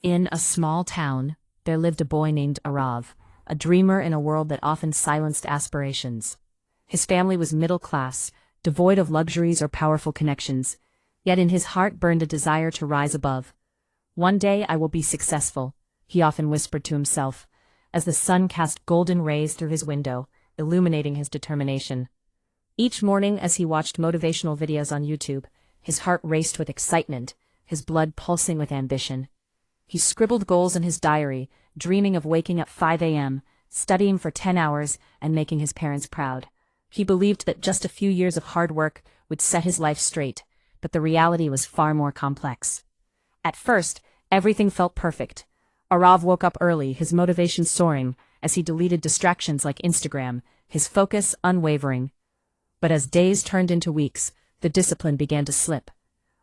In a small town, there lived a boy named Arav, a dreamer in a world that often silenced aspirations. His family was middle class, devoid of luxuries or powerful connections, yet in his heart burned a desire to rise above. "One day I will be successful," he often whispered to himself, as the sun cast golden rays through his window, illuminating his determination. Each morning as he watched motivational videos on YouTube, his heart raced with excitement, his blood pulsing with ambition. He scribbled goals in his diary, dreaming of waking up 5 a.m., studying for 10 hours, and making his parents proud. He believed that just a few years of hard work would set his life straight, but the reality was far more complex. At first, everything felt perfect. Arav woke up early, his motivation soaring, as he deleted distractions like Instagram, his focus unwavering. But as days turned into weeks, the discipline began to slip.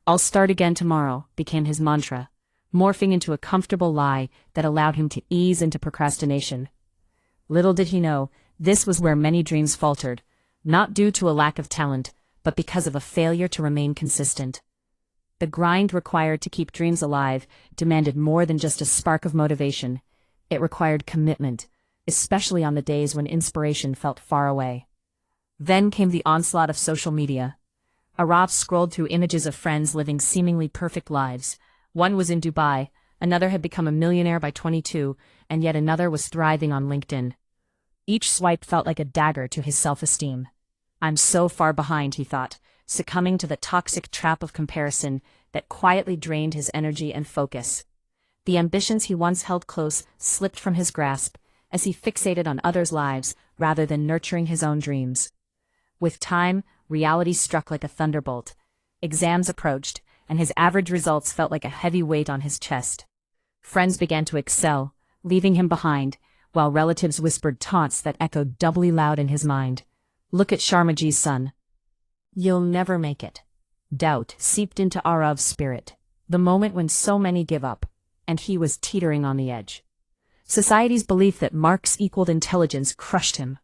"I'll start again tomorrow," became his mantra, morphing into a comfortable lie that allowed him to ease into procrastination. Little did he know, this was where many dreams faltered, not due to a lack of talent, but because of a failure to remain consistent. The grind required to keep dreams alive demanded more than just a spark of motivation. It required commitment, especially on the days when inspiration felt far away. Then came the onslaught of social media. Arav scrolled through images of friends living seemingly perfect lives. One was in Dubai, another had become a millionaire by 22, and yet another was thriving on LinkedIn. Each swipe felt like a dagger to his self-esteem. "I'm so far behind," he thought, succumbing to the toxic trap of comparison that quietly drained his energy and focus. The ambitions he once held close slipped from his grasp, as he fixated on others' lives rather than nurturing his own dreams. With time, reality struck like a thunderbolt. Exams approached, and his average results felt like a heavy weight on his chest. Friends began to excel, leaving him behind, while relatives whispered taunts that echoed doubly loud in his mind. "Look at Sharmaji's son. You'll never make it." Doubt seeped into Arav's spirit, the moment when so many give up, and he was teetering on the edge. Society's belief that marks equaled intelligence crushed him.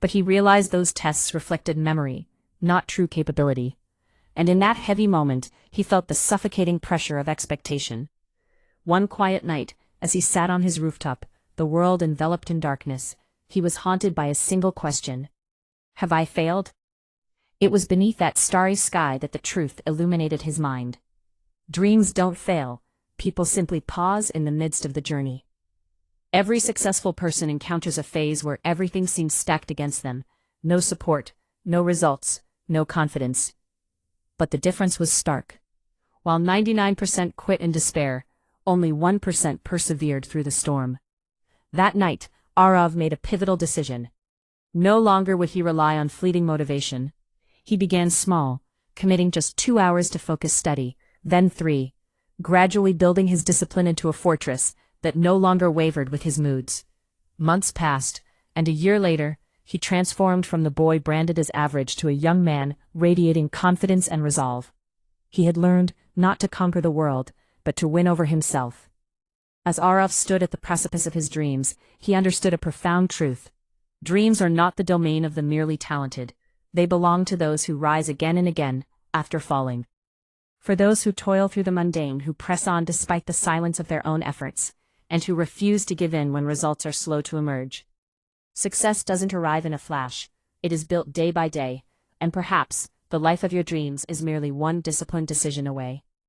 But he realized those tests reflected memory, not true capability. And in that heavy moment, he felt the suffocating pressure of expectation. One quiet night, as he sat on his rooftop, the world enveloped in darkness, he was haunted by a single question. Have I failed? It was beneath that starry sky that the truth illuminated his mind. Dreams don't fail, people simply pause in the midst of the journey. Every successful person encounters a phase where everything seems stacked against them. No support, no results, no confidence. But the difference was stark. While 99% quit in despair, only 1% persevered through the storm. That night, Arav made a pivotal decision. No longer would he rely on fleeting motivation. He began small, committing just 2 hours to focused study, then 3, gradually building his discipline into a fortress that no longer wavered with his moods. Months passed, and a year later, he transformed from the boy branded as average to a young man radiating confidence and resolve. He had learned not to conquer the world, but to win over himself. As Arav stood at the precipice of his dreams, he understood a profound truth. Dreams are not the domain of the merely talented. They belong to those who rise again and again, after falling. For those who toil through the mundane, who press on despite the silence of their own efforts, and who refuse to give in when results are slow to emerge. Success doesn't arrive in a flash, it is built day by day, and perhaps the life of your dreams is merely one disciplined decision away.